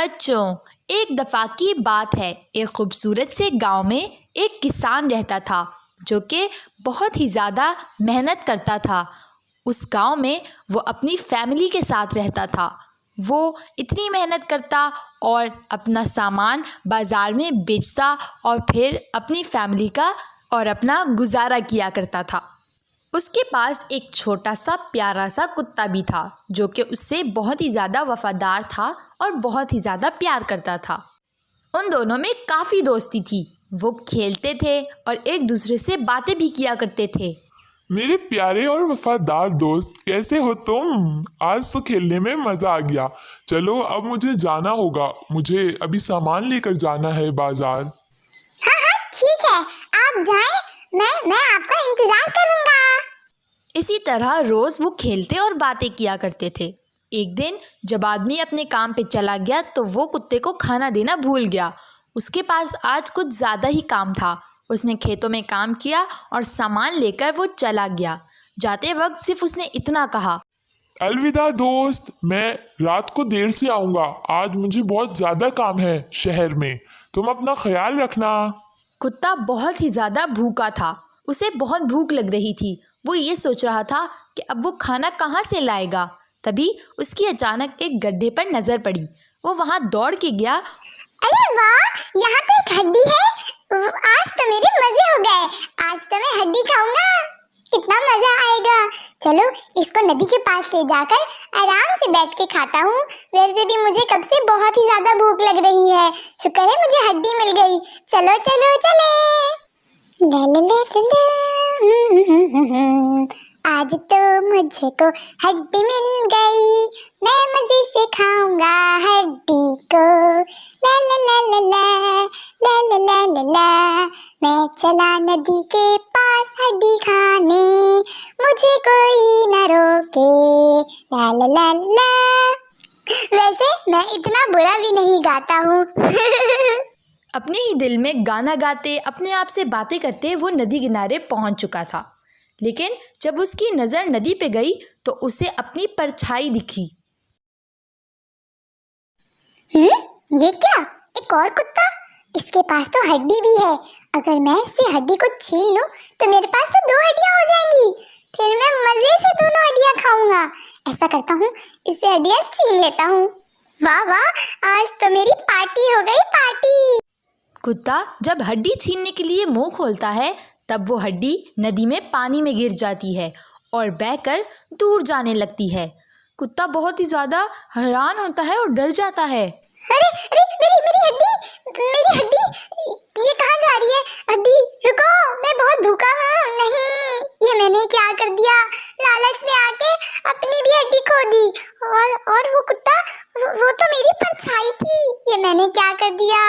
बच्चों, एक दफ़ा की बात है। एक खूबसूरत से गांव में एक किसान रहता था जो कि बहुत ही ज़्यादा मेहनत करता था। उस गांव में वो अपनी फैमिली के साथ रहता था। वो इतनी मेहनत करता और अपना सामान बाज़ार में बेचता और फिर अपनी फैमिली का और अपना गुजारा किया करता था। उसके पास एक छोटा सा प्यारा सा कुत्ता भी था जो कि उससे बहुत ही ज़्यादा वफ़ादार था और बहुत ही ज़्यादा प्यार करता था। उन दोनों में काफ़ी दोस्ती थी। वो खेलते थे और एक दूसरे से बातें भी किया करते थे। मेरे प्यारे और वफादार दोस्त, कैसे हो तुम? आज तो खेलने में मजा आ गया। चलो अब मुझे जाना होगा, मुझे अभी सामान लेकर जाना है बाजार। हाँ हाँ ठीक है, आप जाएं, मैं आपका इंतजार करूंगा। इसी तरह रोज़ वो खेलते और बातें किया करते थे। एक दिन जब आदमी अपने काम पे चला गया तो वो कुत्ते को खाना देना भूल गया। उसके पास आज कुछ ज़्यादा ही काम था। उसने खेतों में काम किया और सामान लेकर वो चला गया। जाते वक्त सिर्फ उसने इतना कहा, अलविदा दोस्त, मैं रात को देर से आऊँगा। आज मुझे बहुत ज़्यादा काम है शहर में, तुम अपना ख्याल रखना। कुत्ता बहुत ही ज़्यादा भूखा था। उसे बहुत भूख लग रही थी। वो ये सोच रहा था कि अब वो खाना कहाँ से लाएगा। तभी उसकी अचानक एक गड्ढे पर नज़र पड़ी। वो वहाँ दौड़ के गया। अरे वाह, यहाँ तो एक हड्डी है। आज तो मेरे मजे हो गए। आज तो मैं हड्डी खाऊंगा, कितना मजा आएगा। चलो इसको नदी के पास ले जाकर आराम से बैठ के खाता हूँ। वैसे भी मुझे कब से बहुत ही ज्यादा भूख लग रही है। शुक्र है मुझे हड्डी मिल गई। चलो चलो चले। ला ला ला ला ला। आज तो मुझको हड्डी मिल गई, मैं मजे से खाऊंगा हड्डी को। ला ला ला ला ला ला ला ला ला ला। मैं चला नदी के पास हड्डी खाने, मुझे कोई न रोके। ला ला ला ला। वैसे मैं इतना बुरा भी नहीं गाता हूँ। अपने ही दिल में गाना गाते अपने आप से बातें करते वो नदी किनारे पहुंच चुका था। लेकिन जब उसकी नज़र नदी पे गई तो उसे अपनी परछाई दिखी। ये क्या? एक और कुत्ता? इसके पास तो हड्डी भी है। अगर मैं इससे हड्डी को छीन लूं तो मेरे पास तो 2 हड्डियां हो जाएंगी। फिर मैं मजे से दोनों हड्डियां खाऊंगा। ऐसा करता हूँ, इससे हड्डियां छीन लेता हूँ। वाह वाह, आज तो मेरी पार्टी हो गई, पार्टी। कुत्ता जब हड्डी छीनने के लिए मुंह खोलता है तब वो हड्डी नदी में पानी में गिर जाती है और बहकर दूर जाने लगती है। कुत्ता बहुत ही ज़्यादा हैरान होता है और डर जाता है। अरे अरे, मेरी हड्डी, ये कहाँ जा रही है? हड्डी रुको, मैं बहुत भूखा हूँ। नहीं, ये मैंने क्या कर दिया? लालच में आके अपनी भी हड्डी खो दी। और वो कुत्ता, वो तो मेरी परछाई थी। ये मैंने क्या कर दिया?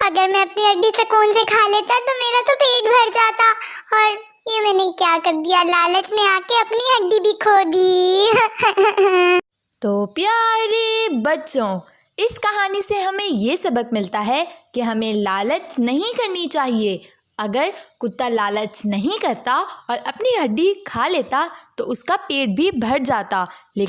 अगर मैं अपनी हड्डी सुकून से खा लेता तो मेरा तो पेट भर जाता। और ये मैंने क्या कर दिया? लालच में आके अपनी हड्डी भी खो दी। तो प्यारे बच्चों, इस कहानी से हमें ये सबक मिलता है कि हमें लालच नहीं करनी चाहिए। अगर कुत्ता लालच नहीं करता और अपनी हड्डी खा लेता तो उसका पेट भी भर जाता। लेकिन